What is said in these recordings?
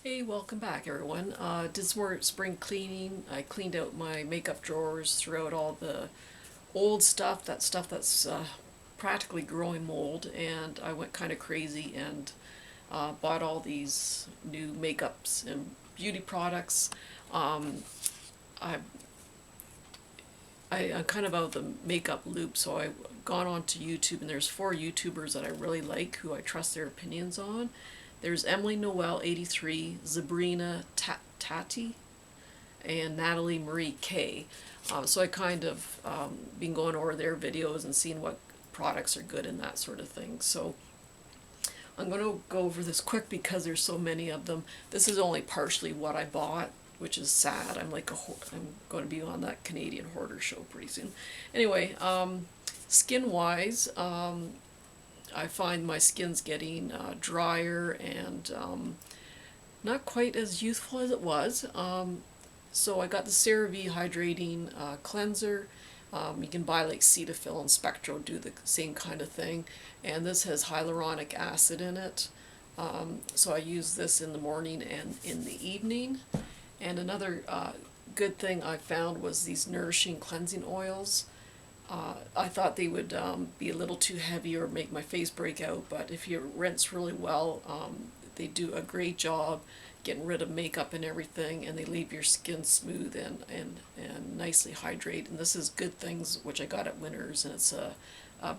Hey, welcome back everyone. Did some more spring cleaning. I cleaned out my makeup drawers, threw out all the old stuff, that stuff that's practically growing mold, and I went kind of crazy and bought all these new makeups and beauty products. Um, I, I'm kind of out of the makeup loop, so I've gone on to YouTube, and there's 4 YouTubers that I really like who I trust their opinions on. There's Emily Noel 83, Sabrina Tati, and Natalie Marie K. So I kind of been going over their videos and seeing what products are good and that sort of thing. So I'm going to go over this quick because there's so many of them. This is only partially what I bought, which is sad. I'm going to be on that Canadian Hoarder show pretty soon. Anyway, skin-wise, I find my skin's getting drier and not quite as youthful as it was. So I got the CeraVe Hydrating Cleanser. You can buy like Cetaphil and Spectro do the same kind of thing. And this has hyaluronic acid in it. So I use this in the morning and in the evening. And another good thing I found was these Nourishing cleansing oils. I thought they would be a little too heavy or make my face break out, but if you rinse really well, they do a great job getting rid of makeup and everything, and they leave your skin smooth and nicely hydrated. And this is Good Things, which I got at Winners, and it's a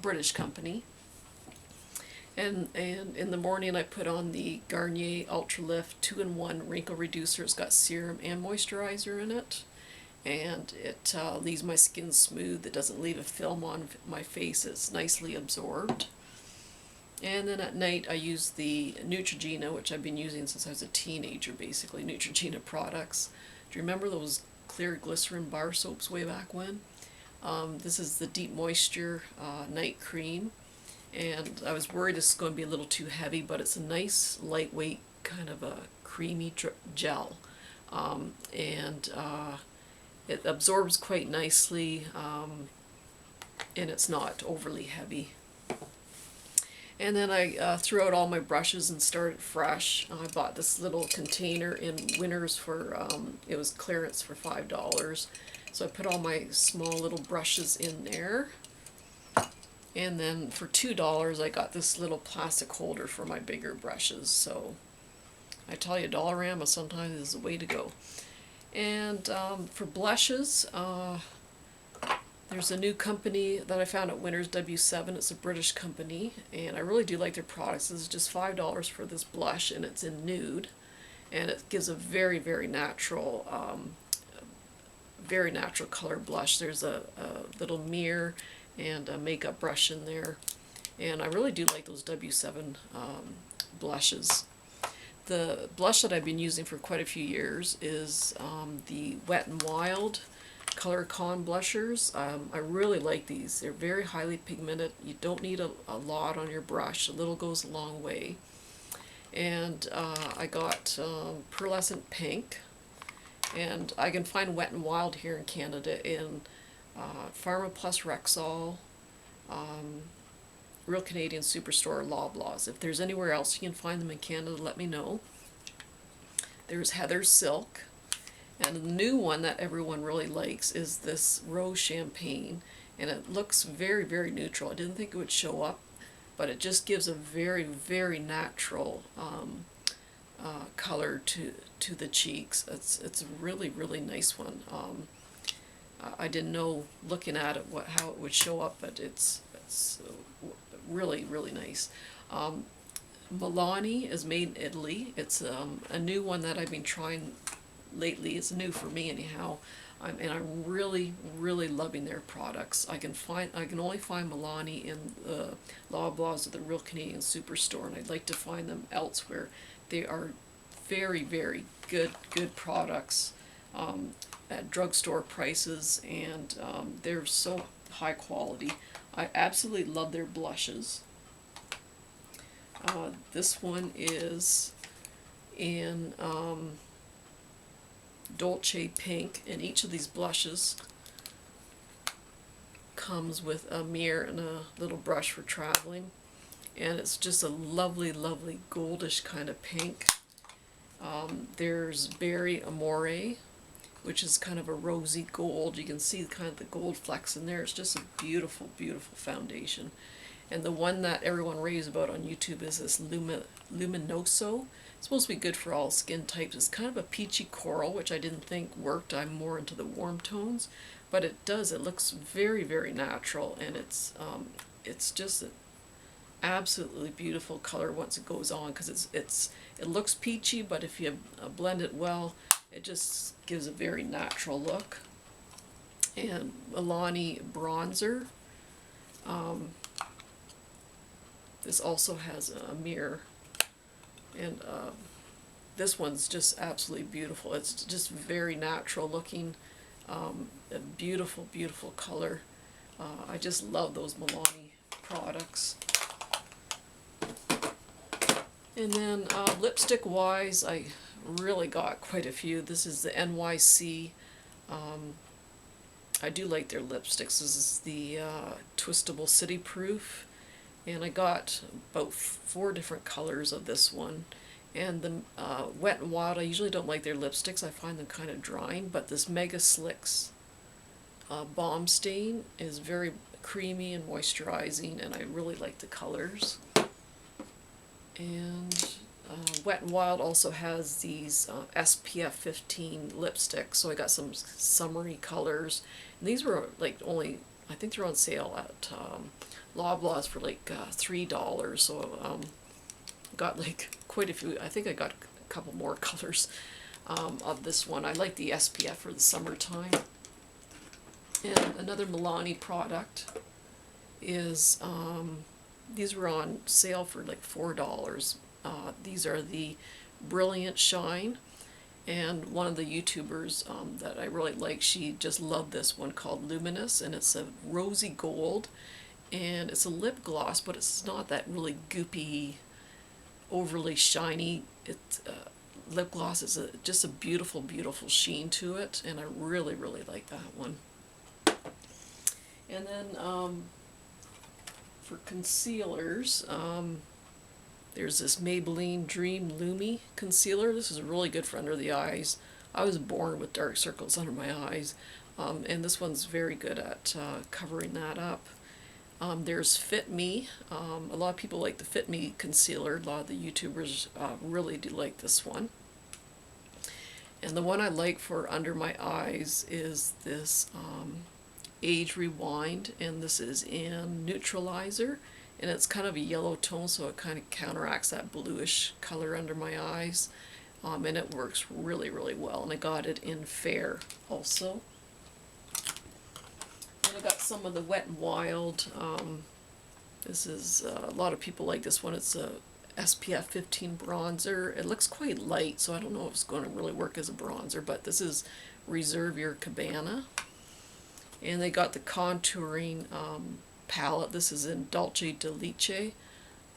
British company. And in the morning I put on the Garnier Ultra Lift 2-in-1 Wrinkle Reducer. It's got serum and moisturizer in it. And it leaves my skin smooth. It doesn't leave a film on my face. It's nicely absorbed. And then at night I use the Neutrogena, which I've been using since I was a teenager, basically, Neutrogena products. Do you remember those clear glycerin bar soaps way back when? This is the Deep Moisture Night Cream. And I was worried it's going to be a little too heavy, but it's a nice, lightweight, kind of a creamy gel. It absorbs quite nicely, and it's not overly heavy. And then I threw out all my brushes and started fresh. I bought this little container in Winners for, it was clearance for $5. So I put all my small little brushes in there. And then for $2 I got this little plastic holder for my bigger brushes. So I tell you, Dollarama sometimes is the way to go. And for blushes, there's a new company that I found at Winners, W7. It's a British company, and I really do like their products. This is just $5 for this blush, and it's in nude, and it gives a very, very natural color blush. There's a little mirror and a makeup brush in there, and I really do like those W7 blushes. The blush that I've been using for quite a few years is the Wet n Wild Color Con blushers. I really like these. They're very highly pigmented. You don't need a lot on your brush. A little goes a long way. And I got Pearlescent Pink. And I can find Wet n Wild here in Canada in Pharma Plus Rexall, Real Canadian Superstore, Loblaws. If there's anywhere else you can find them in Canada, let me know. There's Heather's Silk. And the new one that everyone really likes is this Rose Champagne. And it looks very, very neutral. I didn't think it would show up, but it just gives a very, very natural color to the cheeks. It's a really, really nice one. I didn't know, looking at it, how it would show up, but it's really, really nice. Milani is made in Italy. It's a new one that I've been trying lately. It's new for me anyhow, and I'm really, really loving their products. I can only find Milani in the Loblaws or the Real Canadian Superstore, and I'd like to find them elsewhere. They are very, very good products at drugstore prices, and they're so high quality. I absolutely love their blushes. This one is in Dolce Pink, and each of these blushes comes with a mirror and a little brush for traveling. And it's just a lovely, lovely goldish kind of pink. There's Berry Amore, which is kind of a rosy gold. You can see kind of the gold flecks in there. It's just a beautiful, beautiful foundation. And the one that everyone raves about on YouTube is this Luminoso. It's supposed to be good for all skin types. It's kind of a peachy coral, which I didn't think worked. I'm more into the warm tones, but it does. It looks very, very natural, and it's just an absolutely beautiful color once it goes on, because it looks peachy, but if you blend it well, it just gives a very natural look. And Milani bronzer. This also has a mirror, and this one's just absolutely beautiful. It's just very natural looking, a beautiful, beautiful color. I just love those Milani products. And then lipstick wise, I really got quite a few. This is the NYC. I do like their lipsticks. This is the Twistable City Proof. And I got about 4 different colors of this one. And the Wet n Wild, I usually don't like their lipsticks. I find them kind of drying. But this Mega Slicks Bomb Stain is very creamy and moisturizing, and I really like the colors. And Wet n Wild also has these SPF 15 lipsticks, so I got some summery colors. And these were like only, I think they're on sale at Loblaws for like $3, so got like quite a few. I think I got a couple more colors of this one. I like the SPF for the summertime. And another Milani product is, these were on sale for like $4. These are the Brilliant Shine, and one of the YouTubers that I really like, she just loved this one called Luminous, and it's a rosy gold, and it's a lip gloss, but it's not that really goopy, overly shiny. Lip gloss is just a beautiful, beautiful sheen to it, and I really, really like that one. And then for concealers, there's this Maybelline Dream Lumi concealer. This is really good for under the eyes. I was born with dark circles under my eyes, and this one's very good at covering that up. There's Fit Me. A lot of people like the Fit Me concealer. A lot of the YouTubers really do like this one. And the one I like for under my eyes is this Age Rewind, and this is in Neutralizer, and it's kind of a yellow tone, so it kind of counteracts that bluish color under my eyes, and it works really, really well. And I got it in Fair also. And I got some of the Wet n Wild. This is a lot of people like this one. It's a SPF 15 bronzer. It looks quite light, so I don't know if it's going to really work as a bronzer, but this is Reserve Your Cabana. And they got the contouring palette. This is in Dulce de Leche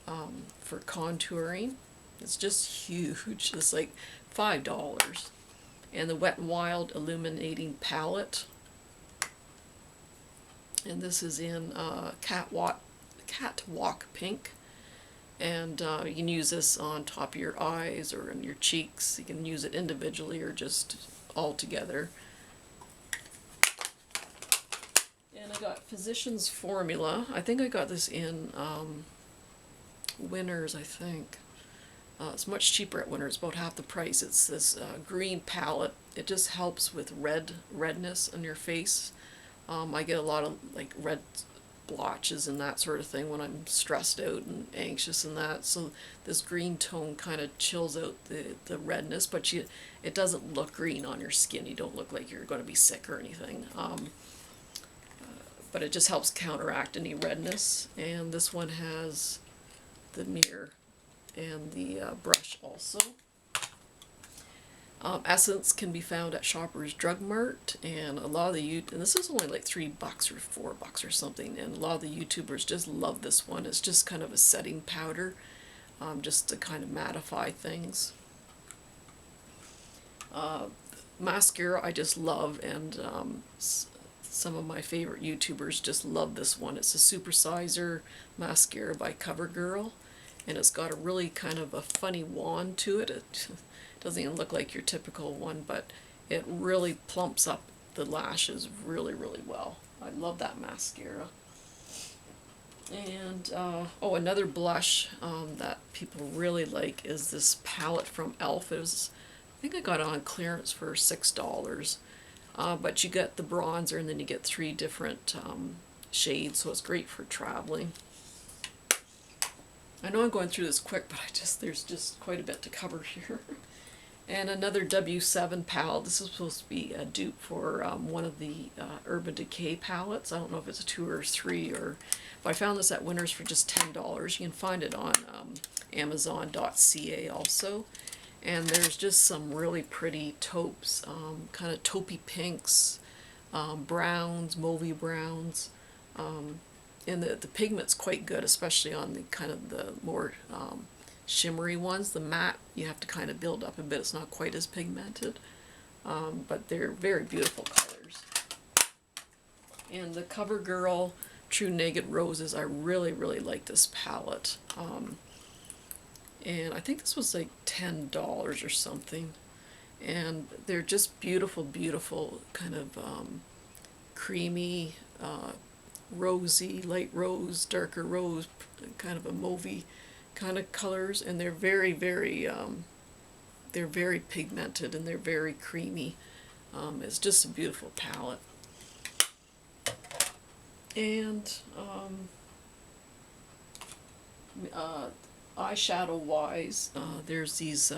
for contouring. It's just huge. It's like $5. And the Wet n Wild Illuminating Palette. And this is in Catwalk Pink. And you can use this on top of your eyes or in your cheeks. You can use it individually or just all together. And I got Physicians Formula. I think I got this in Winners, I think. It's much cheaper at Winners, about half the price. It's this green palette. It just helps with redness on your face. I get a lot of like red blotches and that sort of thing when I'm stressed out and anxious and that. So this green tone kind of chills out the redness, but it doesn't look green on your skin. You don't look like you're going to be sick or anything. But it just helps counteract any redness. And this one has the mirror and the brush also. Essence can be found at Shoppers Drug Mart, and a lot of and this is only like $3 or $4 or something, and a lot of the YouTubers just love this one. It's just kind of a setting powder, just to kind of mattify things. Mascara I just love, and some of my favorite YouTubers just love this one. It's a Supersizer mascara by CoverGirl, and it's got a really kind of a funny wand to it. It Doesn't even look like your typical one, but it really plumps up the lashes really, really well. I love that mascara. And, oh, another blush that people really like is this palette from E.L.F. It was, I think I got it on clearance for $6. But you get the bronzer and then you get 3 different shades, so it's great for traveling. I know I'm going through this quick, but there's just quite a bit to cover here. And another W7 palette. This is supposed to be a dupe for one of the Urban Decay palettes. I don't know if it's a 2 or 3, or if I found this at Winners for just $10. You can find it on Amazon.ca also. And there's just some really pretty taupes, kind of taupey pinks, browns, mauvey browns. And the pigment's quite good, especially on the kind of the more shimmery ones. The matte, you have to kind of build up a bit. It's not quite as pigmented, but they're very beautiful colors. And the CoverGirl True Naked Roses, I really, really like this palette. And I think this was like $10 or something. And they're just beautiful, beautiful, kind of creamy, rosy, light rose, darker rose, kind of a mauvey kind of colors, and they're very, very pigmented and they're very creamy. It's just a beautiful palette. And eyeshadow wise, there's these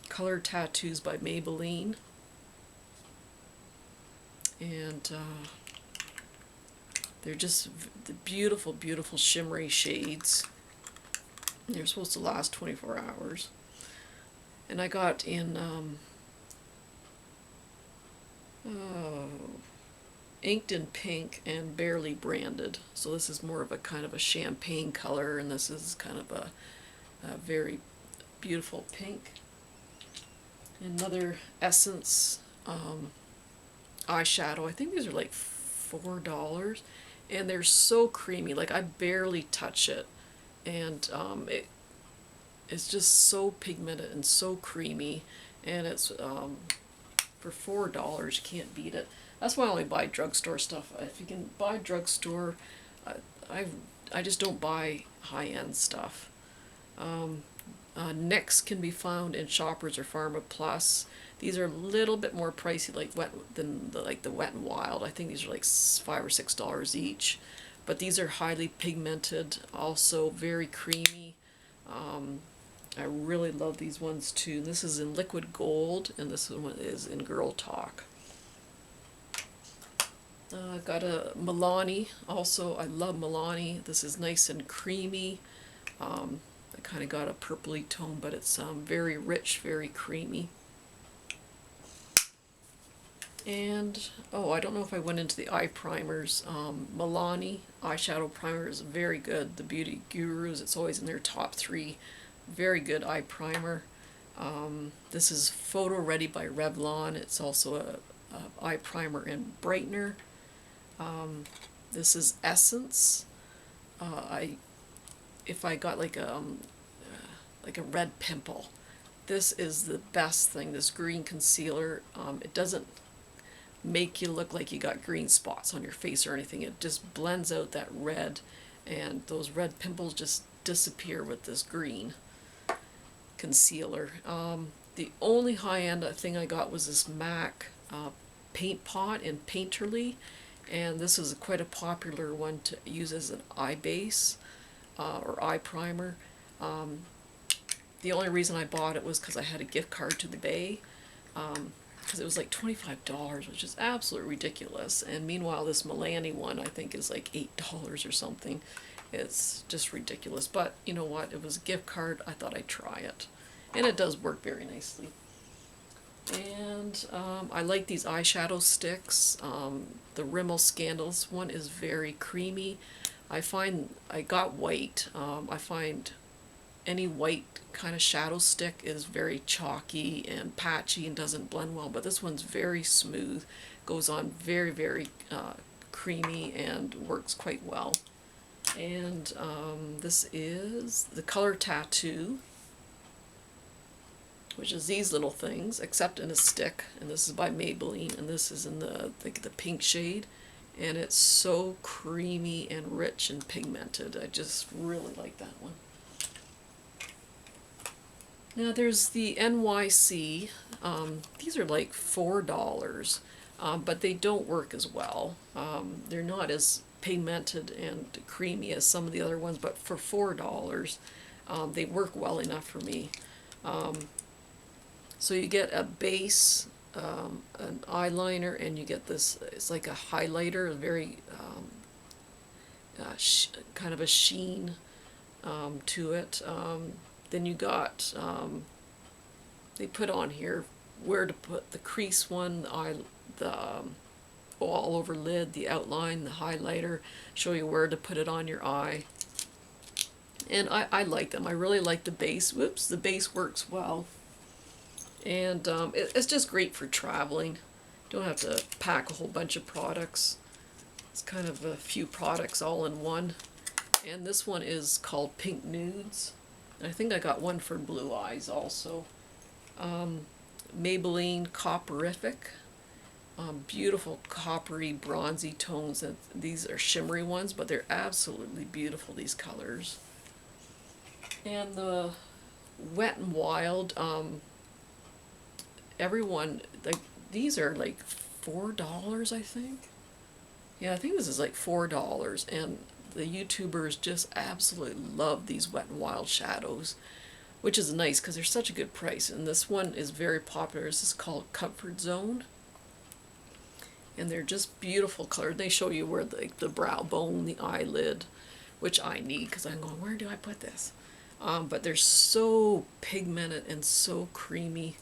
color tattoos by Maybelline, and they're just the beautiful, beautiful shimmery shades. They're supposed to last 24 hours. And I got in inked in pink and barely branded. So this is more of a kind of a champagne color, and this is kind of a very beautiful pink. Another Essence eyeshadow. I think these are like $4, and they're so creamy. Like, I barely touch it, and it's just so pigmented and so creamy, and it's for $4, you can't beat it. That's why I only buy drugstore stuff. If you can buy drugstore, I just don't buy high-end stuff. NYX can be found in Shoppers or Pharma Plus. These are a little bit more pricey, like the Wet n Wild. I think these are like $5 or $6 each. But these are highly pigmented, also very creamy. I really love these ones too. This is in Liquid Gold, and this one is in Girl Talk. Got a Milani. Also, I love Milani. This is nice and creamy. I kind of got a purpley tone, but it's very rich, very creamy. And, oh, I don't know if I went into the eye primers. Milani eyeshadow primer is very good. The Beauty Gurus, it's always in their top 3. Very good eye primer. This is Photo Ready by Revlon. It's also a eye primer and brightener. This is Essence. If I got like a red pimple, this is the best thing. This green concealer. It doesn't make you look like you got green spots on your face or anything. It just blends out that red, and those red pimples just disappear with this green concealer. The only high-end thing I got was this MAC paint pot in Painterly, and this is quite a popular one to use as an eye base or eye primer. The only reason I bought it was because I had a gift card to the Bay, because it was like $25, which is absolutely ridiculous. And meanwhile, this Milani one I think is like $8 or something. It's just ridiculous. But you know what? It was a gift card. I thought I'd try it, and it does work very nicely. And I like these eyeshadow sticks. The Rimmel Scandals one is very creamy. I find I got white. I find any white kind of shadow stick is very chalky and patchy and doesn't blend well, but this one's very smooth, goes on very, very creamy and works quite well. And this is the Color Tattoo which is these little things, except in a stick. And this is by Maybelline, and this is in the pink shade. And it's so creamy and rich and pigmented. I just really like that one. Now there's the NYC. These are like $4, but they don't work as well. They're not as pigmented and creamy as some of the other ones, but for $4, they work well enough for me. So you get a base, an eyeliner, and you get this, it's like a highlighter, a very kind of a sheen to it. Then you got, they put on here where to put the crease one, the all over lid, the outline, the highlighter, show you where to put it on your eye. And I like them. I really like the base. Whoops, the base works well. And it's just great for traveling. Don't have to pack a whole bunch of products. It's kind of a few products all in one. And this one is called Pink Nudes. I think I got one for blue eyes also. Maybelline Copperific. Beautiful coppery bronzy tones. And these are shimmery ones, but they're absolutely beautiful, these colors. And the Wet n Wild, everyone, like, these are like $4, I think. Yeah, I think this is like $4, and the YouTubers just absolutely love these Wet n Wild shadows, which is nice because they're such a good price. And this one is very popular. This is called Comfort Zone, and they're just beautiful colors. They show you where the brow bone, the eyelid, which I need because I'm going, where do I put this? But they're so pigmented and so creamy.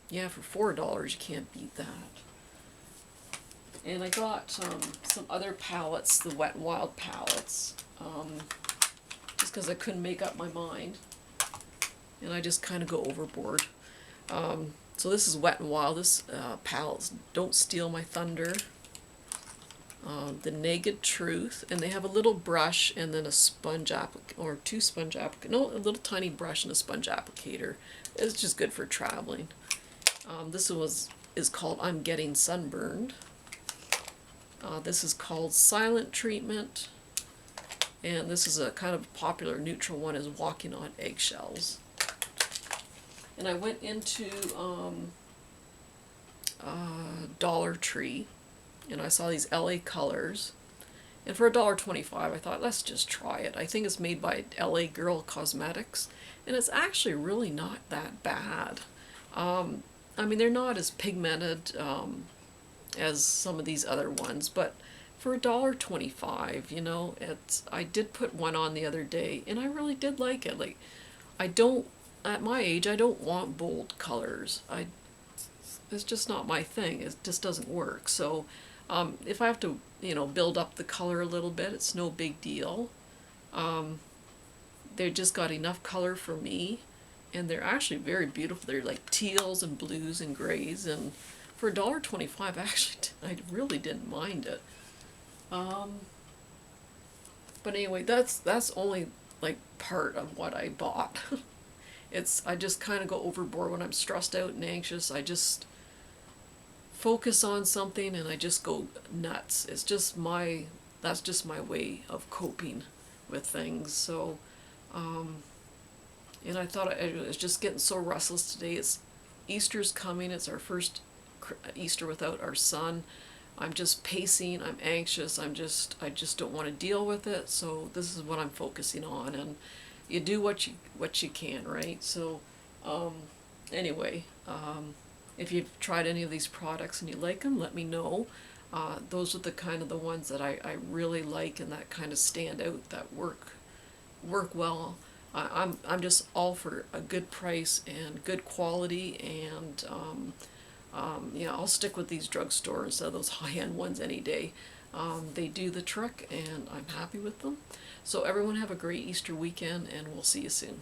Yeah, for $4 you can't beat that. And I got some other palettes, the Wet n Wild palettes, just because I couldn't make up my mind, and I just kind of go overboard. So this is Wet n Wild. This palettes Don't Steal My Thunder, the Naked Truth, and they have a little brush and then a sponge applicator, or two sponge applicator. No, a little tiny brush and a sponge applicator. It's just good for traveling. This is called I'm Getting Sunburned. This is called Silent Treatment, and this is a kind of popular neutral one, is Walking on Eggshells. And I went into Dollar Tree, and I saw these LA colors, and for $1.25 I thought, let's just try it. I think it's made by LA Girl Cosmetics, and it's actually really not that bad. I mean, they're not as pigmented as some of these other ones, but for $1.25, you know, I did put one on the other day, and I really did like it. Like, at my age, I don't want bold colors. It's just not my thing. It just doesn't work. So if I have to, you know, build up the color a little bit, it's no big deal. They just got enough color for me, and they're actually very beautiful. They're like teals and blues and grays, and for $1.25, I really didn't mind it. But anyway, that's only like part of what I bought. I just kind of go overboard when I'm stressed out and anxious. I just focus on something and I just go nuts. That's just my way of coping with things. So, and I thought I was just getting so restless today. Easter's coming. It's our first Easter without our son. I'm just pacing. I'm anxious. I just don't want to deal with it. So this is what I'm focusing on, and you do what you can, right? So anyway, if you've tried any of these products and you like them, let me know. Those are the ones that I really like and that kind of stand out, that work well. I'm just all for a good price and good quality, and yeah, I'll stick with these drugstore instead of those high-end ones any day. They do the trick, and I'm happy with them. So everyone have a great Easter weekend, and we'll see you soon.